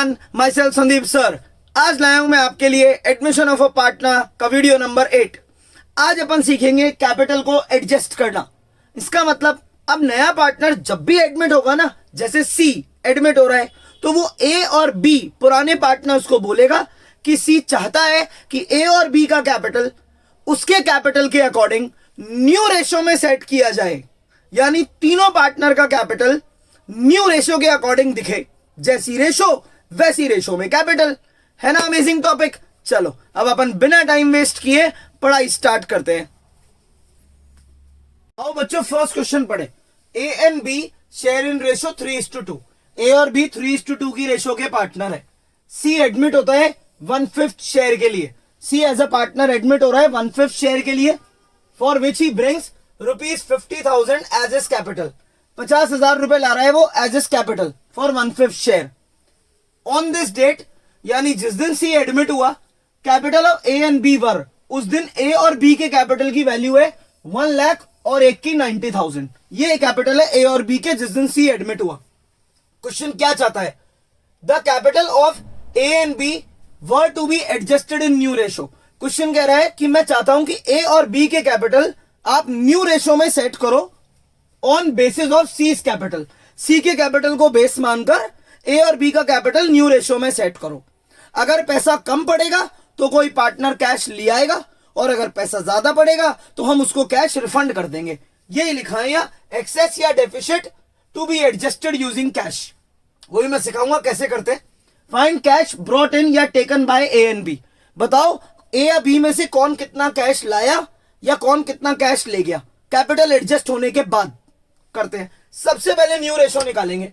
Everyone, my self Sandeep sir. आज लाया हूं मैं आपके लिए एडमिशन ऑफ अ पार्टनर का वीडियो नंबर 8। आज अपन सीखेंगे कैपिटल को एडजस्ट करना। इसका मतलब अब नया पार्टनर जब भी एडमिट होगा ना, जैसे सी एडमिट हो रहा है तो वो ए और बी पुराने पार्टनर्स को बोलेगा कि सी चाहता है कि ए और बी का कैपिटल उसके कैपिटल के अकॉर्डिंग न्यू रेशो में सेट किया जाए, यानी तीनों पार्टनर का कैपिटल न्यू रेशो के अकॉर्डिंग दिखे। जैसी रेशो वैसी रेशो में कैपिटल। है ना अमेजिंग टॉपिक। चलो अब अपन बिना टाइम वेस्ट किए पढ़ाई स्टार्ट करते हैं। आओ बच्चों, फर्स्ट क्वेश्चन पढ़े। A and B share in ratio 3:2। A और बी 3:2 की रेशो के पार्टनर है। सी एडमिट होता है 1/5 शेयर के लिए। C as a partner admit हो रहा है 1/5 शेयर के लिए, for which he brings ₹50,000 as his capital. 50,000 रुपए ला रहा है वो as his capital for 1/5 share. On this date, यानी जिस दिन सी एडमिट हुआ, capital of A and B were, उस दिन ए और बी के कैपिटल की वैल्यू है 1 लाख और एक की 90,000। ये कैपिटल है ए और बी के जिस दिन सी एडमिट हुआ। क्वेश्चन क्या चाहता है? The capital of A and B were to be adjusted in new ratio. Question कह रहा है कि मैं चाहता हूं कि ए और बी के कैपिटल आप न्यू रेशो में सेट करो on basis of C capital. C के कैपिटल को बेस मानकर ए और बी का कैपिटल न्यू रेशो में सेट करो। अगर पैसा कम पड़ेगा तो कोई पार्टनर कैश ले आएगा, और अगर पैसा ज्यादा पड़ेगा तो हम उसको कैश रिफंड कर देंगे। यही लिखा है, या एक्सेस या deficit to be adjusted using cash. वही मैं सिखाऊंगा कैसे करते। फाइंड कैश ब्रॉट इन या taken by A and B. बताओ ए या बी में से कौन कितना कैश लाया या कौन कितना कैश ले गया कैपिटल एडजस्ट होने के बाद। करते हैं। सबसे पहले न्यू रेशो निकालेंगे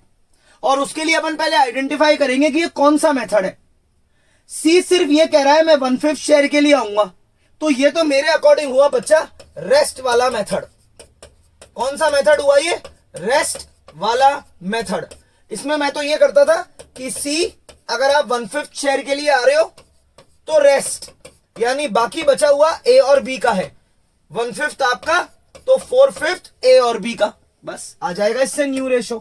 और उसके लिए अपन पहले आइडेंटिफाई करेंगे कि ये कौन सा मेथड है। सी सिर्फ ये कह रहा है मैं 1/5 शेयर के लिए आऊंगा, तो ये तो मेरे अकॉर्डिंग हुआ बच्चा रेस्ट वाला मेथड। कौन सा मेथड हुआ ये? रेस्ट वाला मेथड। इसमें मैं तो ये करता था कि सी अगर आप 1/5 शेयर के लिए आ रहे हो तो रेस्ट, यानी बाकी बचा हुआ ए और बी का है। 1/5 आपका तो 4/5 ए और बी का, बस आ जाएगा इससे न्यू रेशो।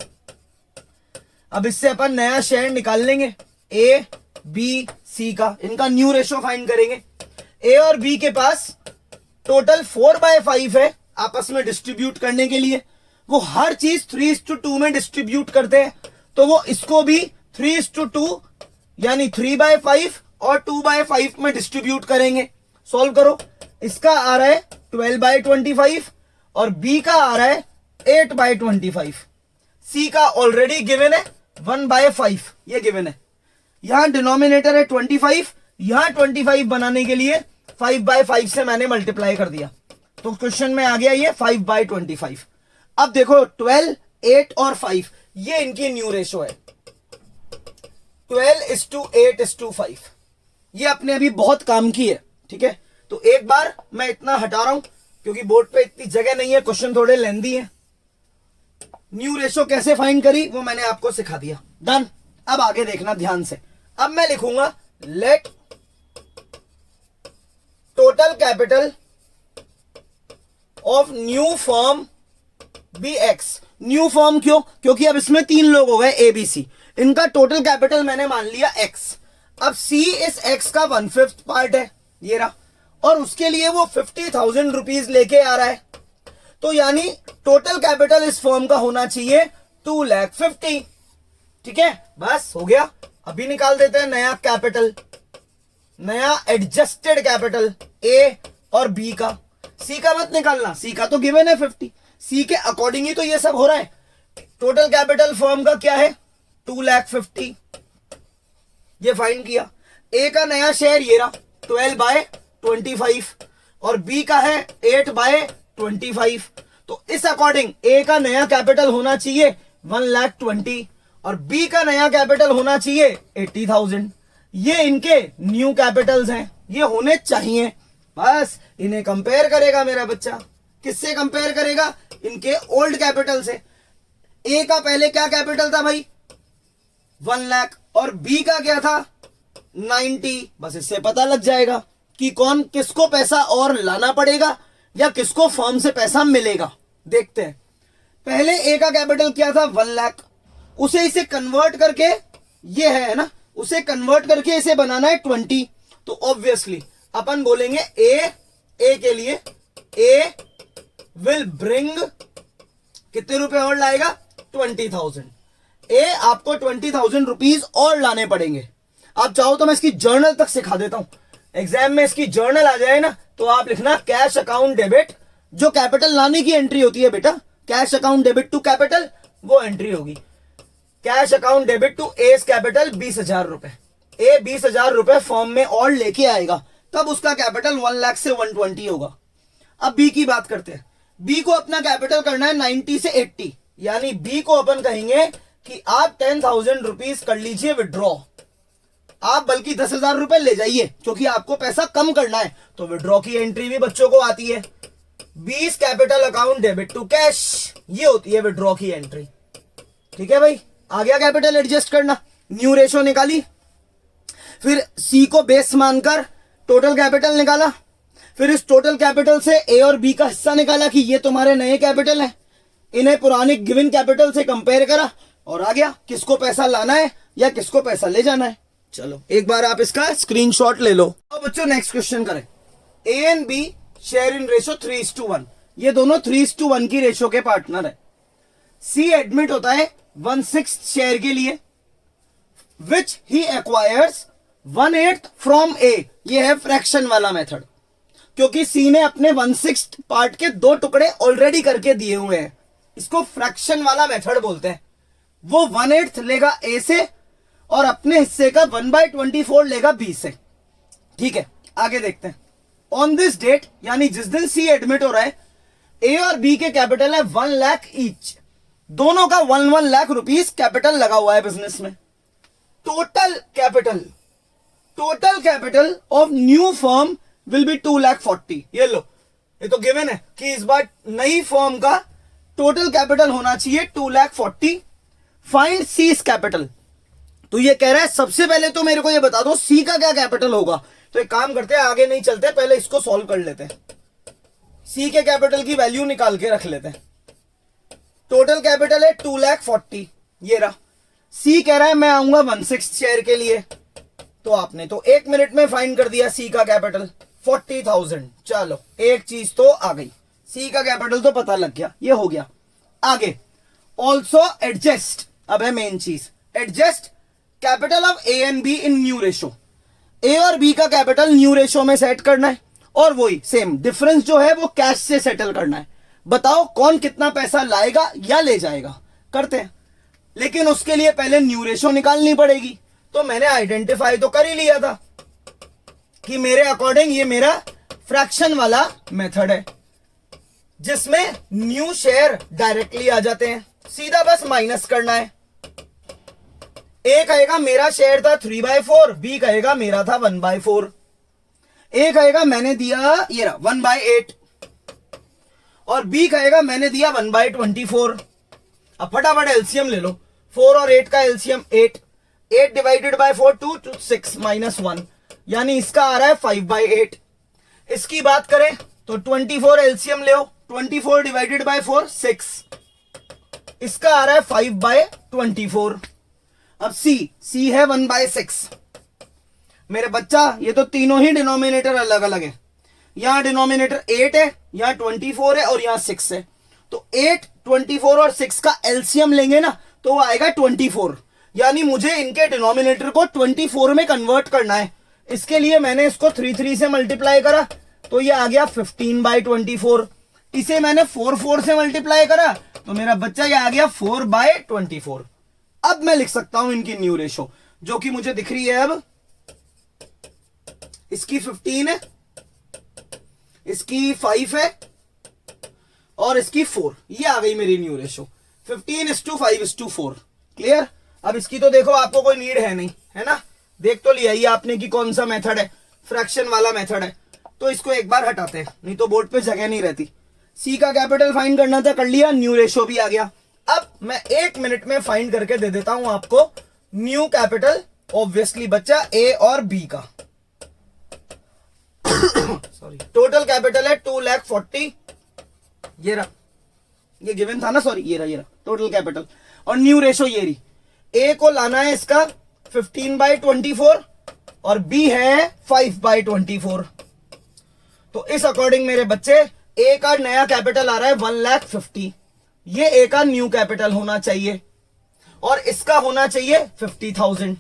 अब इससे अपन नया शेयर निकाल लेंगे ए बी सी का, इनका न्यू रेशो फाइंड करेंगे। ए और बी के पास टोटल 4/5 है आपस में डिस्ट्रीब्यूट करने के लिए। वो हर चीज 3:2 में डिस्ट्रीब्यूट करते हैं, तो वो इसको भी 3:2 यानी 3/5 और 2/5 में डिस्ट्रीब्यूट करेंगे। सॉल्व करो। इसका आ रहा है 12/25 और बी का आ रहा है 8/25। सी का ऑलरेडी गिवन है 1/5, ये गिवन है। यहां डिनोमिनेटर है 25, यहां 25 बनाने के लिए 5/5 से मैंने मल्टीप्लाई कर दिया, तो क्वेश्चन में आ गया ये 5/25। अब देखो 12, 8 और 5 ये इनकी न्यू रेशो है। 12:8:5 ये अपने अभी बहुत काम की है। ठीक है, तो एक बार मैं इतना हटा रहा हूं क्योंकि बोर्ड पे इतनी जगह नहीं है, क्वेश्चन थोड़े लेंदी है। न्यू रेशो कैसे फाइंड करी वो मैंने आपको सिखा दिया। डन। अब आगे देखना ध्यान से। अब मैं लिखूंगा let total capital of new firm be X. New firm क्यों? क्योंकि अब इसमें 3 लोग हो गए ए बी सी, इनका टोटल कैपिटल मैंने मान लिया एक्स। अब सी इस एक्स का 1/5 पार्ट है, ये रहा, और उसके लिए वो 50,000 रुपीज लेके आ रहा है, तो यानी टोटल कैपिटल इस फर्म का होना चाहिए 2,50,000। ठीक है, बस हो गया। अभी निकाल देते हैं नया कैपिटल, नया एडजस्टेड कैपिटल ए और बी का। सी का मत निकालना, सी का तो गिवन है 50। सी के अकॉर्डिंग ही तो ये सब हो रहा है। टोटल कैपिटल फर्म का क्या है? 2,50,000। ये फाइंड किया। ए का नया शेयर ये रहा 12/25 और बी का है 8/25। तो इस अकॉर्डिंग ए का नया कैपिटल होना चाहिए 1,20,000 और बी का नया कैपिटल होना चाहिए 80,000। ये इनके न्यू कैपिटल्स हैं, ये होने चाहिए। बस इन्हें कंपेयर करेगा मेरा बच्चा। किससे कंपेयर करेगा? इनके ओल्ड कैपिटल से। ए का पहले क्या कैपिटल था भाई? 1 लाख, और बी का क्या था? 90। बस इससे पता लग जाएगा कि कौन किसको पैसा और लाना पड़ेगा या किसको फर्म से पैसा मिलेगा। देखते हैं। पहले ए का कैपिटल क्या था? 1 लाख। उसे इसे कन्वर्ट करके ये है ना, उसे कन्वर्ट करके इसे बनाना है 20। तो ऑब्वियसली अपन बोलेंगे ए के लिए ए विल ब्रिंग कितने रुपए और लाएगा 20,000। ए आपको 20,000 रुपीज और लाने पड़ेंगे। आप चाहो तो मैं इसकी जर्नल तक सिखा देता हूं, एग्जाम में इसकी जर्नल आ जाए ना तो आप लिखना कैश अकाउंट डेबिट, जो कैपिटल लाने की एंट्री होती है बेटा, cash account debit to capital वो एंट्री होगी। Cash account debit to S capital 20,000 रुपए। ए 20,000 रुपए फॉर्म में और लेके आएगा तब उसका कैपिटल 1 लाख से 120 होगा। अब बी की बात करते हैं। बी को अपना कैपिटल करना है 90 से 80, यानी बी को अपन कहेंगे कि आप 10,000 रुपीज कर लीजिए विड्रॉ। आप बल्कि 10,000 रुपए ले जाइए क्योंकि आपको पैसा कम करना है। तो विड्रॉ की एंट्री भी बच्चों को आती है, 20 capital account debit to cash, ये होती है विड्रॉ की एंट्री। ठीक है भाई, आ गया कैपिटल एडजस्ट करना। न्यू रेशो निकाली, फिर सी को बेस मानकर टोटल कैपिटल निकाला, फिर इस टोटल कैपिटल से ए और बी का हिस्सा निकाला कि ये तुम्हारे नए कैपिटल हैं, इन्हें पुराने गिवन कैपिटल से कंपेयर करा और आ गया किसको पैसा लाना है या किसको पैसा ले जाना है। चलो एक बार आप इसका स्क्रीनशॉट ले लो। अब बच्चों नेक्स्ट क्वेश्चन करें। A and B share in ratio 3:1, ये दोनों 3:1 की रेशो के पार्टनर है। सी एडमिट होता है 1/6 शेयर के लिए, विच ही एक्वायर्स 1/8 फ्रॉम ए, ये है फ्रैक्शन वाला मेथड, क्योंकि सी ने अपने 1/6 पार्ट के 2 टुकड़े ऑलरेडी करके दिए हुए हैं, इसको फ्रैक्शन वाला मेथड बोलते हैं। वो 1/8 लेगा ए से और अपने हिस्से का 1/24 लेगा बी से। ठीक है, आगे देखते हैं। ऑन दिस डेट, यानी जिस दिन सी एडमिट हो रहा है, ए और बी के कैपिटल है 1 लाख ईच, दोनों का 1 लाख रुपीस कैपिटल लगा हुआ है बिजनेस में। Total capital of new firm will be 2,40,000। ये लो, ये तो गिवन है कि इस बार नई फर्म का टोटल कैपिटल होना चाहिए 2,40,000। Find seize capital. तो ये कह रहा है सबसे पहले तो मेरे को ये बता दो सी का क्या कैपिटल होगा। तो एक काम करते हैं, आगे नहीं चलते, पहले इसको सॉल्व कर लेते हैं। सी के कैपिटल की वैल्यू निकाल के रख लेते हैं। टोटल कैपिटल है 2,40,000, ये रहा। सी कह रहा है मैं आऊंगा 1/6 शेयर के लिए, तो आपने तो 1 मिनट में फाइंड कर दिया सी का कैपिटल 40,000। चलो एक चीज तो आ गई, सी का कैपिटल तो पता लग गया, ये हो गया। आगे ऑल्सो एडजस्ट, अब है मेन चीज, adjust capital of A and B in new ratio. A और बी का कैपिटल न्यू रेशो में सेट करना है और वही सेम डिफरेंस जो है वो कैश से सेटल करना है। बताओ कौन कितना पैसा लाएगा या ले जाएगा, करते हैं। लेकिन उसके लिए पहले न्यू रेशो निकालनी पड़ेगी। तो मैंने आइडेंटिफाई तो कर ही लिया था कि मेरे अकॉर्डिंग ये मेरा फ्रैक्शन वाला मेथड है, जिसमें न्यू शेयर डायरेक्टली आ जाते हैं, सीधा बस माइनस करना है। ए कहेगा मेरा शेयर था 3/4, बी कहेगा मेरा था 1/4। ए कहेगा मैंने दिया ये रहा 1/8 और बी कहेगा मैंने दिया 1/24। अब फटाफट एलसीएम ले लो, 4 और 8 का एलसीएम 8 डिवाइडेड बाय 4 2 6 -1, यानी इसका आ रहा है 5/8। इसकी बात करें तो 24 एलसीएम ले, 24 डिवाइडेड बाय 4 6, इसका आ रहा है 5/24। अब सी है 1/6। मेरे बच्चा ये तो तीनों ही डिनोमिनेटर अलग अलग है, यहां डिनोमिनेटर 8 है, यहां 24 है और यहां 6 है। तो 8, 24 और 6 का एलसीएम लेंगे ना तो वो आएगा 24, यानी मुझे इनके डिनोमिनेटर को 24 में कन्वर्ट करना है। इसके लिए मैंने इसको 3 से मल्टीप्लाई करा तो ये आ गया 15/24। इसे मैंने 4 से मल्टीप्लाई करा तो मेरा बच्चा ये आ गया 4/24। अब मैं लिख सकता हूं इनकी न्यू रेशो, जो कि मुझे दिख रही है अब, इसकी 15 है, इसकी 5 है और इसकी 4। ये आ गई मेरी न्यू रेशो 15:5:4। क्लियर। अब इसकी तो देखो आपको कोई नीड है नहीं, है ना, देख तो लिया ही आपने कि कौन सा मेथड है, फ्रैक्शन वाला मेथड है। तो इसको एक बार हटाते हैं, नहीं तो बोर्ड पे जगह नहीं रहती। सी का कैपिटल फाइंड करना था, कर लिया, न्यू रेशो भी आ गया। अब मैं 1 मिनट में फाइंड करके दे देता हूं आपको न्यू कैपिटल, ऑब्वियसली बच्चा ए और बी का। सॉरी, टोटल कैपिटल है 2,40,000, ये रहा, ये गिवन था ना, सॉरी ये रहा टोटल कैपिटल। और न्यू रेशो ये रही। ए को लाना है इसका 15/24 और B है 5/24। तो इस अकॉर्डिंग मेरे बच्चे ए का नया कैपिटल आ रहा है 1,50,000, ये ए का न्यू कैपिटल होना चाहिए और इसका होना चाहिए 50,000।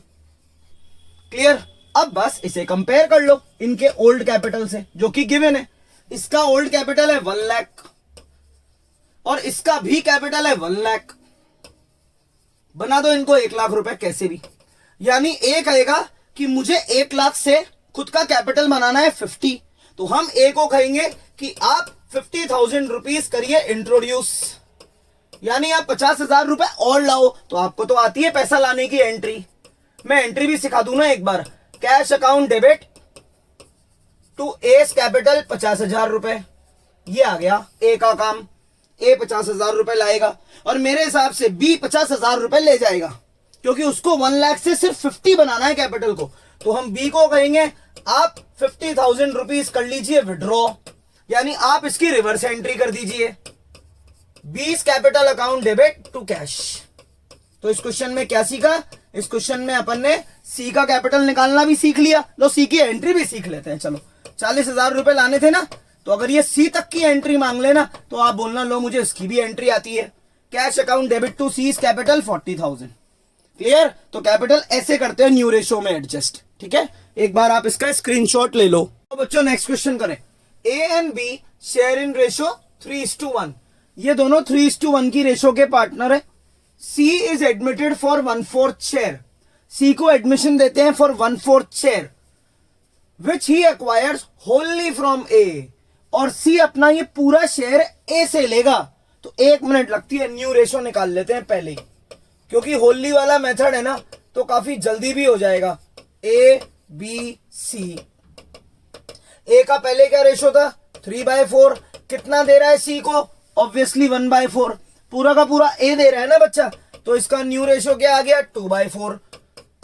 क्लियर? अब बस इसे कंपेयर कर लो इनके ओल्ड कैपिटल से जो कि गिवन है। इसका ओल्ड कैपिटल है 1 लाख और इसका भी कैपिटल है 1 लाख। बना दो इनको 1 लाख रुपए कैसे भी। यानी ए कहेगा कि मुझे 1 लाख से खुद का कैपिटल बनाना है 50, तो हम ए को कहेंगे कि आप 50,000 रुपीज करिए इंट्रोड्यूस, यानी आप 50,000 रुपए और लाओ। तो आपको तो आती है पैसा लाने की एंट्री, मैं एंट्री भी सिखा दूं ना एक बार। Cash account debit to S capital 50,000 रुपए, ये आ गया ए का काम। ए 50,000 रुपए लाएगा और मेरे हिसाब से बी 50,000 रुपए ले जाएगा क्योंकि उसको 1 लाख से सिर्फ 50 बनाना है कैपिटल को। तो हम बी को कहेंगे आप 50,000 रुपीज कर लीजिए विड्रॉ, यानी आप इसकी रिवर्स एंट्री कर दीजिए। B's capital account debit to cash. तो इस क्वेश्चन में क्या सीखा? इस क्वेश्चन में अपन ने सी का कैपिटल निकालना भी सीख लिया। लो सी की एंट्री भी सीख लेते हैं। चलो 40,000 रुपए लाने थे ना, तो अगर ये सी तक की एंट्री मांग लेना तो आप बोलना लो मुझे इसकी भी एंट्री आती है। Cash account debit to C capital 40,000। Clear? तो कैपिटल ऐसे करते हैं न्यू रेशो में एडजस्ट। ठीक है, एक बार आप इसका स्क्रीनशॉट ले लो। तो बच्चों नेक्स्ट क्वेश्चन करें। A and B share in ratio 3:1। ये दोनों 3:1 की रेशो के पार्टनर है। C is admitted for 1/4 share. C को एडमिशन देते हैं for 1/4 share which he acquires wholly from A, और सी अपना ये पूरा शेयर ए से लेगा। तो 1 मिनट लगती है, न्यू रेशो निकाल लेते हैं पहले ही, क्योंकि होली वाला मेथड है ना तो काफी जल्दी भी हो जाएगा। ए बी सी, ए का पहले क्या रेशो था? 3/4। कितना दे रहा है सी को? ऑब्वियसली 1/4। पूरा का पूरा ए दे रहा है ना बच्चा, तो इसका न्यू रेशो क्या आ गया? 2/4।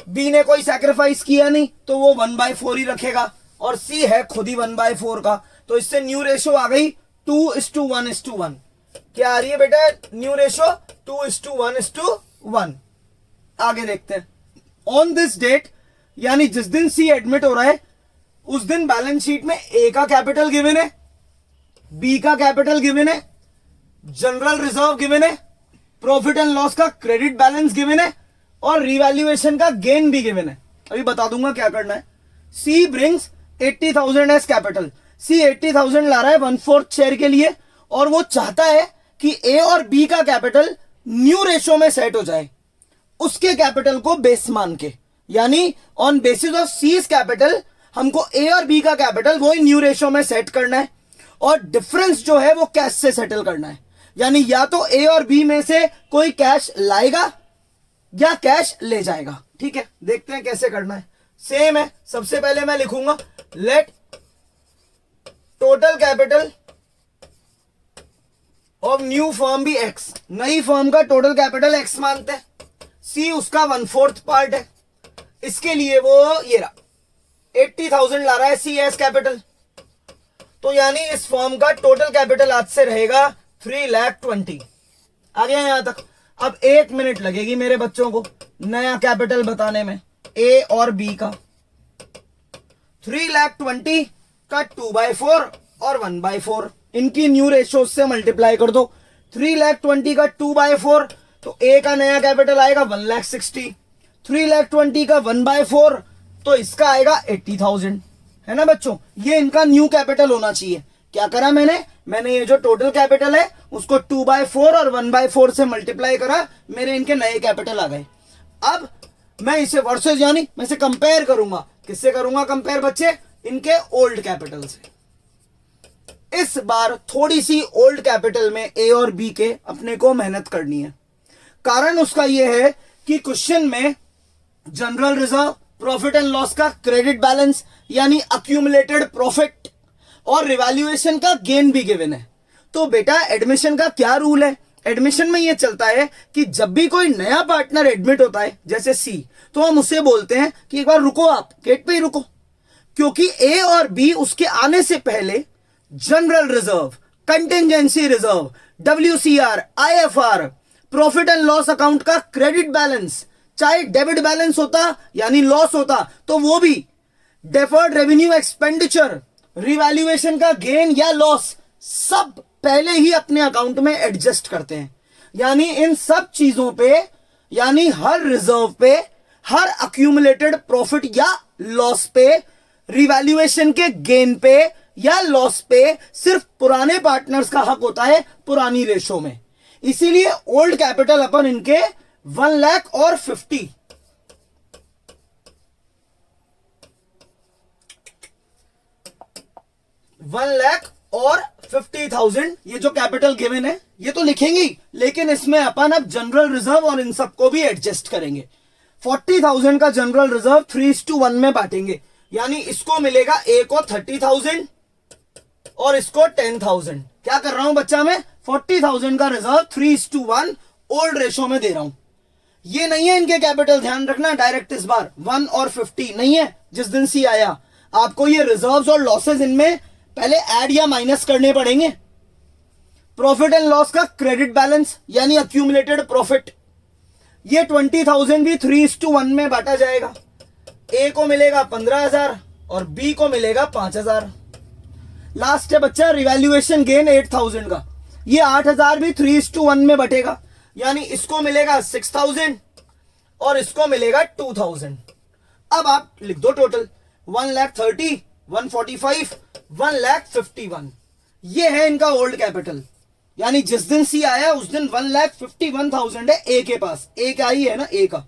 बी ने कोई सैक्रिफाइस किया नहीं तो वो 1/4 ही रखेगा, और सी है खुद ही 1/4 का, तो इससे न्यू रेशो आ गई 2:1:1। क्या आ रही है बेटा न्यू रेशो? 2:1:1। आगे देखते हैं। ऑन दिस डेट, यानी जिस दिन सी एडमिट हो रहा है उस दिन बैलेंस शीट में ए का कैपिटल गिवन है, बी का कैपिटल गिवन है, जनरल रिजर्व गिवन है, प्रॉफिट एंड लॉस का क्रेडिट बैलेंस गिवन है और रिवैल्यूएशन का गेन भी गिवन है। अभी बता दूंगा क्या करना है। सी ब्रिंग्स 80,000 एज कैपिटल। सी 80,000 ला रहा है 1/4 शेयर के लिए, और वो चाहता है कि ए और बी का कैपिटल न्यू रेशो में सेट हो जाए उसके कैपिटल को बेस मान के, यानी on basis of seize capital हमको ए और बी का कैपिटल वो न्यू रेशो में सेट करना है, और डिफरेंस जो है वो कैश से सेटल करना है। यानी या तो ए और बी में से कोई कैश लाएगा या कैश ले जाएगा। ठीक है, देखते हैं कैसे करना है। सेम है, सबसे पहले मैं लिखूंगा let total capital of new firm be X. नई फर्म का टोटल कैपिटल एक्स मानते हैं। सी उसका 1/4 पार्ट है, इसके लिए वो ये रहा 80,000 ला रहा है सी एस कैपिटल। तो यानी इस फर्म का टोटल कैपिटल आज से रहेगा 3,20,000। आ गया यहां तक। अब 1 मिनट लगेगी मेरे बच्चों को नया कैपिटल बताने में ए और बी का। 3,20,000 का 2/4 और 1/4 इनकी न्यू रेशो से मल्टीप्लाई कर दो। 3,20,000 का 2/4 तो ए का नया कैपिटल आएगा 1,60,000। 3,20,000 का 1/4 तो इसका आएगा 80,000, है ना बच्चों। ये इनका न्यू कैपिटल होना चाहिए। क्या करा मैंने ये जो टोटल कैपिटल है उसको 2/4 और 1/4 से मल्टीप्लाई करा, मेरे इनके नए कैपिटल आ गए। अब मैं इसे वर्सेस यानी मैं इसे कंपेयर करूंगा। किससे करूंगा कंपेयर बच्चे? इनके ओल्ड कैपिटल से। इस बार थोड़ी सी ओल्ड कैपिटल में ए और बी के अपने को मेहनत करनी है। कारण उसका यह है कि क्वेश्चन में general reserve, profit and loss का क्रेडिट बैलेंस यानी अक्यूमुलेटेड प्रॉफिट और रिवैल्यूएशन का गेन भी गिवन है। तो बेटा एडमिशन का क्या रूल है? एडमिशन में यह चलता है कि जब भी कोई नया पार्टनर एडमिट होता है जैसे सी, तो हम उसे बोलते हैं कि एक बार रुको, आप गेट पे ही रुको, क्योंकि ए और बी उसके आने से पहले general reserve, contingency reserve, WCR, IFR, profit and loss account का क्रेडिट बैलेंस चाहे डेबिट बैलेंस होता यानी लॉस होता तो वो भी डेफर्ड रेवेन्यू एक्सपेंडिचर, रिवैल्यूएशन का गेन या लॉस सब पहले ही अपने अकाउंट में एडजस्ट करते हैं। यानी इन सब चीजों पे, यानी हर रिजर्व पे, हर अक्यूमुलेटेड प्रॉफिट या लॉस पे, रिवैल्यूएशन के गेन पे या लॉस पे सिर्फ पुराने पार्टनर्स का हक होता है पुरानी रेशो में। इसीलिए ओल्ड कैपिटल अपन इनके 1 लाख और 50 1,50,000 ये जो कैपिटल गिवन है ये तो लिखेंगे ही, लेकिन इसमें अपन अब जनरल रिजर्व और इन सबको भी एडजस्ट करेंगे। 40,000 का जनरल रिजर्व 3:1 में बांटेंगे, यानी इसको मिलेगा ए को 30,000 और इसको 10,000। क्या कर रहा हूं बच्चा मैं? 40,000 का रिजर्व 3:1 ओल्ड रेशो में दे रहा हूं। ये नहीं है इनके कैपिटल, ध्यान रखना। डायरेक्ट इस बार 1 और 50 नहीं है। जिस दिन सी आया आपको ये रिजर्व्स और लॉसेस इनमें पहले ऐड या माइनस करने पड़ेंगे। प्रॉफिट एंड लॉस का क्रेडिट बैलेंस यानी अक्यूमुलेटेड प्रॉफिट, ये 20,000 भी 3:1 में बांटा जाएगा। ए को मिलेगा 15,000 और बी को मिलेगा 5,000। लास्ट है बच्चा रिवैल्यूएशन गेन 8,000 का, ये 8,000 भी 3:1 में बटेगा, यानी इसको मिलेगा 6,000 और इसको मिलेगा 2,000। अब आप लिख दो टोटल 1,30,000, 145, 1,51,000। ये है इनका ओल्ड कैपिटल। यानी जिस दिन सी आया उस दिन 1,51,000 है ए के पास। ए का ही है ना, ए का।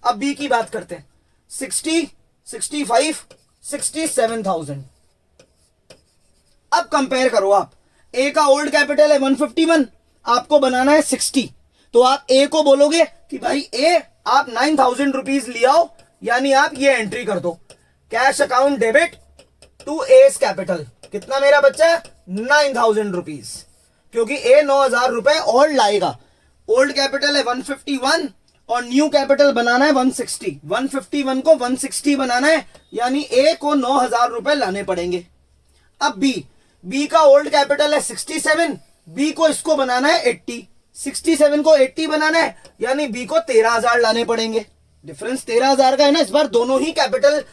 अब बी की बात करते हैं। 60, 65, 67,000। अब कंपेयर करो आप। ए का ओल्ड कैपिटल है 151, आपको बनाना है 60, तो आप ए को बोलोगे कि भाई ए आप 9,000 रुपीज ले आओ, यानी आप ये एंट्री कर दो, cash account debit to S capital. कितना मेरा बच्चा? 9,000 रुपीज, क्योंकि ए 9,000 रुपए और लाएगा। ओल्ड कैपिटल है 151 और न्यू कैपिटल बनाना है 160। 151 को 160 बनाना है, यानी ए को 9,000 रुपए लाने पड़ेंगे। अब बी का ओल्ड कैपिटल है 67, बी को इसको बनाना है 80। 67 को 80 बनाना है, यानी बी को 13,000 लाने पड़ेंगे। डिफरेंस 13,000 का है ना। इस बार दोनों ही कैपिटल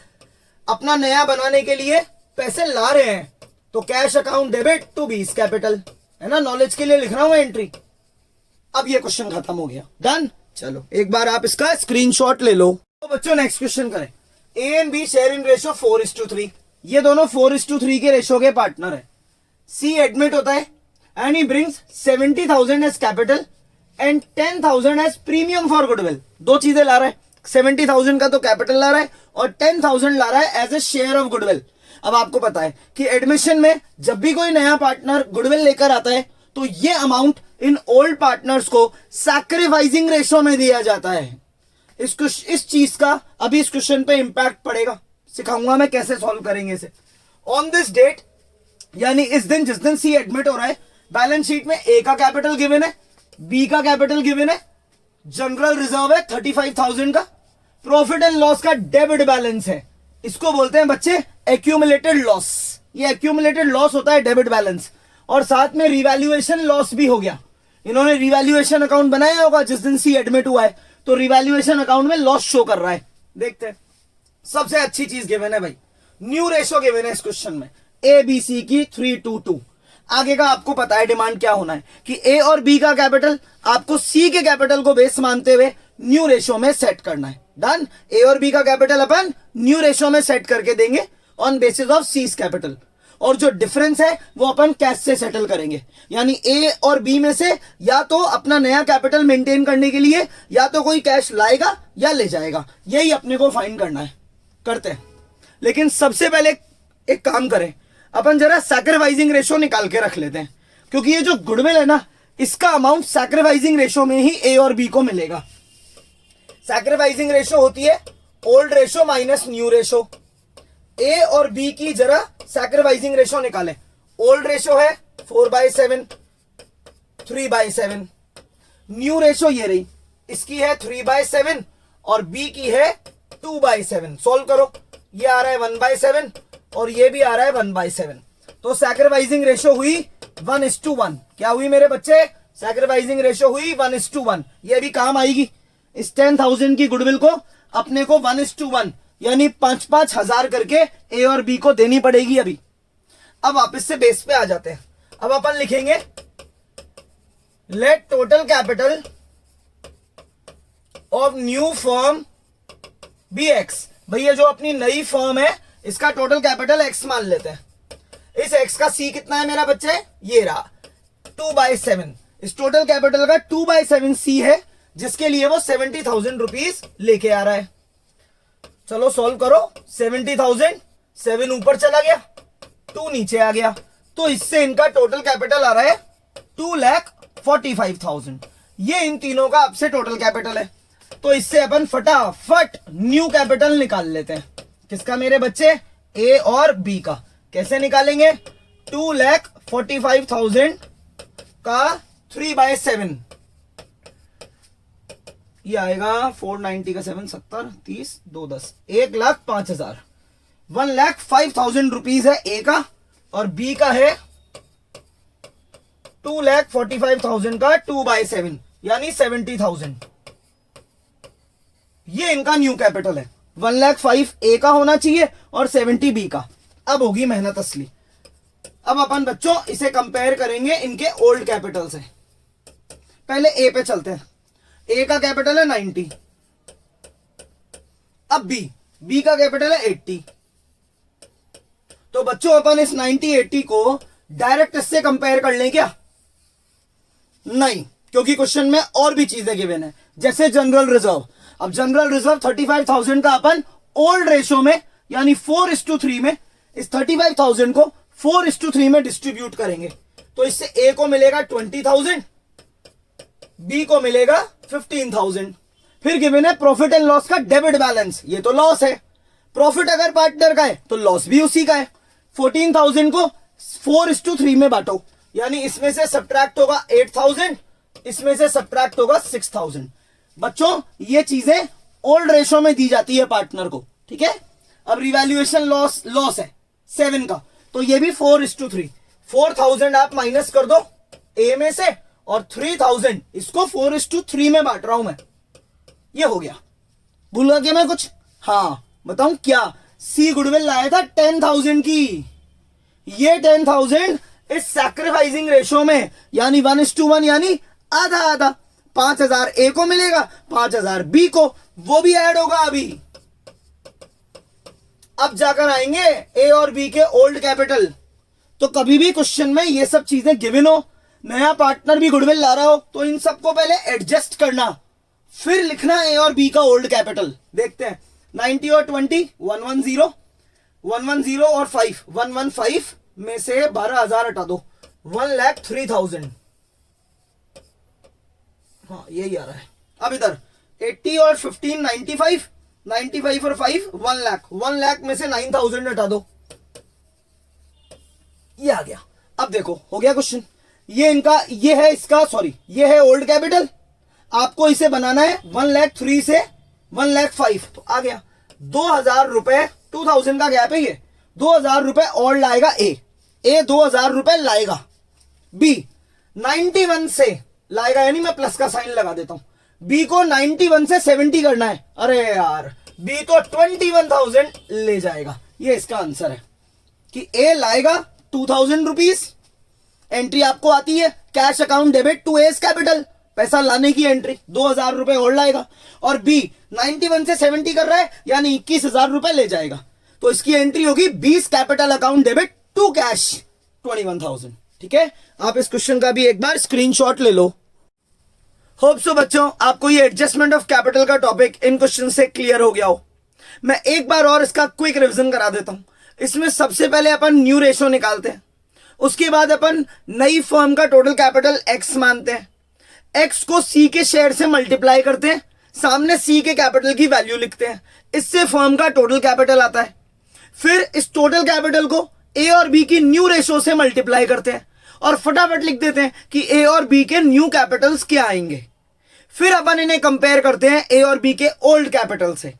अपना नया बनाने के लिए पैसे ला रहे हैं, तो cash account debit to B's capital, है ना। नॉलेज के लिए लिख रहा हूं एंट्री। अब ये क्वेश्चन खत्म हो गया, डन। चलो एक बार आप इसका स्क्रीनशॉट ले लो। तो बच्चों नेक्स्ट क्वेश्चन करें। A and B share in ratio 4:3। ये दोनों 4:3 के रेशो के पार्टनर है। सी एडमिट होता है and he brings 70,000 as capital and 10,000 as premium for goodwill. दो चीजें ला रहा है, 70,000 का तो कैपिटल ला रहा है और 10,000 ला रहा है as a share of goodwill. अब आपको पता है कि एडमिशन में जब भी कोई नया पार्टनर गुडविल लेकर आता है तो ये अमाउंट इन ओल्ड पार्टनर्स को सैक्रिफाइसिंग रेशो में दिया जाता है। इस चीज का अभी इस क्वेश्चन पे इंपैक्ट पड़ेगा, सिखाऊंगा मैं कैसे सॉल्व करेंगे इसे। ऑन दिस डेट, यानी इस दिन जिस दिन सी एडमिट हो रहा है, बैलेंस शीट में ए का कैपिटल गिवन है, बी का कैपिटल गिवन है, जनरल रिजर्व है 35,000 का, प्रॉफिट एंड लॉस का डेबिट बैलेंस है। इसको बोलते हैं बच्चे एक्यूमुलेटेड लॉस। ये एक्यूमुलेटेड लॉस होता है डेबिट बैलेंस, और साथ में रिवैल्यूएशन लॉस भी हो गया। इन्होंने रिवैल्यूएशन अकाउंट बनाया होगा जिस दिन सी एडमिट हुआ है, तो रिवैल्यूएशन अकाउंट में लॉस शो कर रहा है। देखते हैं। सबसे अच्छी चीज गिवन है भाई, न्यू रेशो गिवन है इस क्वेश्चन में, ए बी सी की 3:2। आगे का आपको पता है डिमांड क्या होना है कि ए और बी का कैपिटल आपको सी के कैपिटल को बेस मानते हुए न्यू रेशो में सेट करना है। डन। ए और बी का कैपिटल अपन न्यू रेशो में सेट करके देंगे on basis of seize capital, और जो डिफरेंस है वो अपन कैश से सेटल करेंगे। यानी ए और बी में से या तो अपना नया कैपिटल मेंटेन करने के लिए या तो कोई कैश लाएगा या ले जाएगा, यही अपने को फाइंड करना है। करते हैं, लेकिन सबसे पहले एक काम करें, अपन जरा सैक्रिफाइसिंग रेशो निकाल के रख लेते हैं, क्योंकि ये जो गुडविल है ना, इसका अमाउंट सैक्रिफाइसिंग रेशो में ही ए और बी को मिलेगा। सैक्रिफाइसिंग रेशो होती है old ratio minus new ratio. A और बी की जरा सैक्रिफाइसिंग रेशो निकालें। ओल्ड रेशो है 4/7, 3/7। न्यू रेशो ये रही, इसकी है 3/7 और बी की है 2/7। सॉल्व करो, ये आ रहा है 1/7 और ये भी आ रहा है 1/7। तो सैक्रिफाइसिंग रेशो हुई 1:1। क्या हुई मेरे बच्चे? सैक्रिफाइसिंग रेशो हुई 1:1। ये भी काम आएगी। इस 10,000 की गुडविल को अपने को 1:1 यानी 5-5 हजार करके ए और बी को देनी पड़ेगी अभी। अब वापस से बेस पे आ जाते हैं। अब अपन लिखेंगे let total capital of new firm be X. भैया जो अपनी नई फर्म है इसका टोटल कैपिटल एक्स मान लेते हैं। इस एक्स का सी कितना है मेरा बच्चे, ये रहा 2/7। इस टोटल कैपिटल का 2/7 सी है, जिसके लिए वो 70,000 रुपीज लेके आ रहा है। चलो सॉल्व करो। 70,000, 7 ऊपर चला गया, 2 नीचे आ गया, तो इससे इनका टोटल कैपिटल आ रहा है 2,45,000। ये इन तीनों का आपसे टोटल कैपिटल है। तो इससे अपन फटाफट न्यू कैपिटल निकाल लेते हैं। किसका मेरे बच्चे, ए और बी का। कैसे निकालेंगे, 2,45,000 का 3/7, ये आएगा 490 का 7, 70, 30, 2 10, 1,05,000। 1,05,000 रुपीज है ए का, और बी का है 2,45,000 का 2/7 यानी 70,000। ये इनका न्यू कैपिटल है। 1,05,000 ए का होना चाहिए और 70 बी का। अब होगी मेहनत असली। अब अपन बच्चों इसे कंपेयर करेंगे इनके ओल्ड कैपिटल से। पहले ए पे चलते हैं। ए का कैपिटल है 90। अब बी का कैपिटल है 80। तो बच्चों अपन इस 90 80 को डायरेक्ट इससे कंपेयर कर लें क्या? नहीं, क्योंकि क्वेश्चन में और भी चीजें गिवन है, जैसे जनरल रिजर्व। अब जनरल रिजर्व 35,000 का अपन ओल्ड रेशो में यानी 4:3 में इस 35,000 को 4:3 में डिस्ट्रीब्यूट करेंगे। तो इससे ए को मिलेगा 20,000, बी को मिलेगा 15,000। फिर गिवन है प्रॉफिट एंड लॉस का डेबिट बैलेंस, ये तो लॉस है। प्रॉफिट अगर पार्टनर का है तो लॉस भी उसी का है। 14,000 को 4:3 में बांटो, यानी इसमें से सब्ट्रैक्ट होगा 8,000, इसमें से सब्ट्रैक्ट होगा 6,000। बच्चों ये चीजें ओल्ड रेशो में दी जाती है पार्टनर को, ठीक है। अब रिवैल्यूएशन लॉस है 7 का, तो ये भी 4:3। 4,000 आप माइनस कर दो ए में से, और 3,000 इसको 4:3 में बांट रहा हूं मैं। ये हो गया। भूल गया मैं कुछ? हाँ बताऊं क्या? सी गुडविल लाया था 10,000 की। ये 10,000 इस सैक्रिफाइसिंग रेशो में यानी 1:1 यानी आधा आधा। 5,000 ए को मिलेगा, 5,000 बी को, वो भी ऐड होगा अभी। अब जाकर आएंगे ए और बी के ओल्ड कैपिटल। तो कभी भी क्वेश्चन में ये सब चीजें गिवन हो, नया पार्टनर भी गुडविल ला रहा हो, तो इन सबको पहले एडजस्ट करना, फिर लिखना ए और बी का ओल्ड कैपिटल। देखते हैं 90 और 20 110, 110 और 5 115 में से 12,000 हटा दो, 1,03,000। हाँ यही आ रहा है। अब इधर 80 और 15 95, 95 और 5 1 लाख, 1 लाख में से 9,000 हटा दो, ये आ गया। अब देखो हो गया क्वेश्चन। ये इनका, ये है इसका, सॉरी ये है ओल्ड कैपिटल। आपको इसे बनाना है 1,03,000 से 1,05,000, तो आ गया 2,000 रुपए। 2,000 का गैप है, ये 2,000 रुपए और लाएगा ए 2,000 रुपए लाएगा। बी 91 से लाएगा, यानी मैं प्लस का साइन लगा देता हूं। बी को 91 से 70 करना है। अरे यार, बी तो 21,000 ले जाएगा। ये इसका आंसर है कि ए लाएगा 2,000 रुपीज। एंट्री आपको आती है cash account debit to S capital, पैसा लाने की एंट्री 2,000 रुपए और लाएगा। और बी 91 से 70 कर रहा है, यानी 21,000 रुपए ले जाएगा। तो इसकी एंट्री होगी 20 capital account debit to cash 21,000। ठीक है, आप इस क्वेश्चन का भी एक बार स्क्रीनशॉट ले लो। होप सो बच्चों आपको ये एडजस्टमेंट ऑफ कैपिटल का टॉपिक इन क्वेश्चन से क्लियर हो गया हो। मैं एक बार और इसका क्विक रिवीजन करा देता हूं। इसमें सबसे पहले अपन न्यू रेशो निकालते हैं, उसके बाद अपन नई फर्म का टोटल कैपिटल एक्स मानते हैं, एक्स को सी के शेयर से मल्टीप्लाई करते हैं, सामने सी के कैपिटल की वैल्यू लिखते हैं, इससे फर्म का टोटल कैपिटल आता है। फिर इस टोटल कैपिटल को ए और बी की न्यू रेशो से मल्टीप्लाई करते हैं और फटाफट लिख देते हैं कि ए और बी के न्यू कैपिटल्स क्या आएंगे। फिर अपन इन्हें कंपेयर करते हैं ए और बी के ओल्ड कैपिटल से।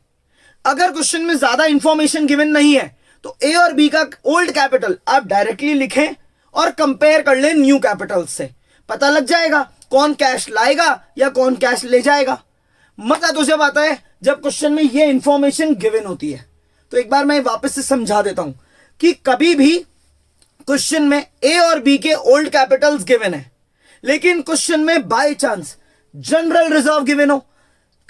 अगर क्वेश्चन में ज्यादा इंफॉर्मेशन गिवन नहीं है तो ए और बी का ओल्ड कैपिटल आप डायरेक्टली लिखें और कंपेयर कर लें न्यू कैपिटल से। पता लग जाएगा कौन कैश लाएगा या कौन कैश ले जाएगा। मजा तो जब आता है जब क्वेश्चन में ये इंफॉर्मेशन गिवन होती है। तो एक बार मैं वापस से समझा देता हूं कि कभी भी क्वेश्चन में ए और बी के ओल्ड कैपिटल्स गिवन है, लेकिन क्वेश्चन में by chance general reserve given हो,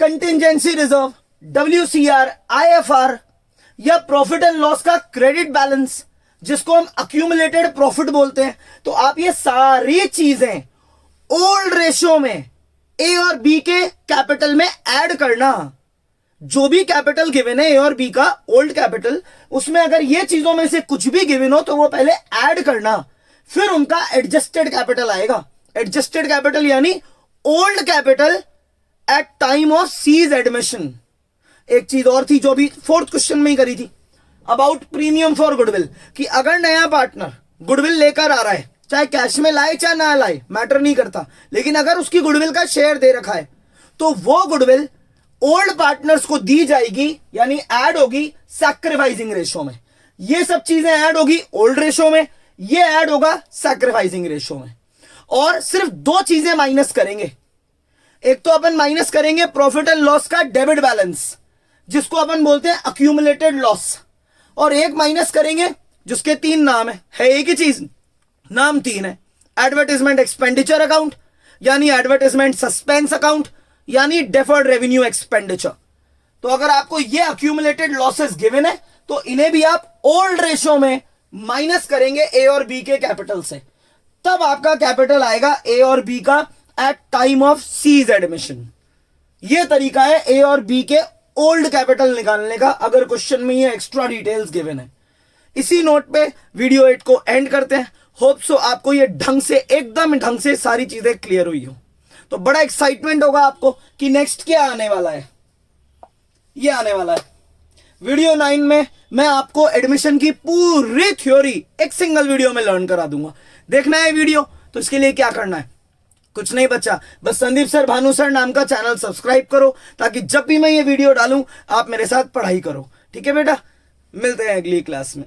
कंटिजेंसी रिजर्व, WCR, IFR या प्रॉफिट एंड लॉस का क्रेडिट बैलेंस जिसको हम अक्यूमुलेटेड प्रॉफिट बोलते हैं, तो आप ये सारी चीजें ओल्ड रेशियो में ए और बी के कैपिटल में ऐड करना। जो भी कैपिटल गिवन है ए और बी का ओल्ड कैपिटल, उसमें अगर ये चीजों में से कुछ भी गिवन हो तो वो पहले ऐड करना, फिर उनका एडजस्टेड कैपिटल आएगा। एडजस्टेड कैपिटल यानी old capital at time of C's admission. एक चीज और थी जो भी फोर्थ क्वेश्चन में ही करी थी, अबाउट प्रीमियम फॉर गुडविल, कि अगर नया पार्टनर गुडविल लेकर आ रहा है, चाहे कैश में लाए चाहे ना लाए मैटर नहीं करता, लेकिन अगर उसकी गुडविल का शेयर दे रखा है तो वो गुडविल ओल्ड पार्टनर्स को दी जाएगी, यानी ऐड होगी सैक्रिफाइसिंग रेशो में। ये सब चीजें ऐड होगी ओल्ड रेशो में, ये ऐड होगा सैक्रिफाइसिंग रेशो में। और सिर्फ दो चीजें माइनस करेंगे। एक तो अपन माइनस करेंगे प्रॉफिट एंड लॉस का डेबिट बैलेंस जिसको अपन बोलते हैं अक्यूमुलेटेड लॉस, और एक माइनस करेंगे जिसके तीन नाम है एक ही चीज, नाम तीन है, एडवर्टाइजमेंट एक्सपेंडिचर अकाउंट यानी एडवर्टाइजमेंट सस्पेंस अकाउंट यानी डेफर्ड रेवेन्यू एक्सपेंडिचर। तो अगर आपको ये अक्यूमुलेटेड लॉसेस गिवन है तो इन्हें भी आप ओल्ड रेशो में माइनस करेंगे ए और बी के कैपिटल से, तब आपका कैपिटल आएगा ए और बी का at time of C's admission. ये तरीका है ए और बी के ओल्ड कैपिटल निकालने का, अगर क्वेश्चन में ये एक्स्ट्रा डिटेल्स गिवन है। इसी नोट पे वीडियो 8 को एंड करते हैं। होप सो आपको ये ढंग से एकदम ढंग से सारी चीजें क्लियर हुई हो, तो बड़ा एक्साइटमेंट होगा आपको कि नेक्स्ट क्या आने वाला है। ये आने वाला है वीडियो 9 में मैं आपको एडमिशन की पूरी थ्योरी एक सिंगल वीडियो में लर्न करा दूंगा। देखना है वीडियो तो इसके लिए क्या करना है, कुछ नहीं बच्चा, बस संदीप सर भानु सर नाम का चैनल सब्सक्राइब करो ताकि जब भी मैं ये वीडियो डालूं आप मेरे साथ पढ़ाई करो। ठीक है बेटा, मिलते हैं अगली क्लास में।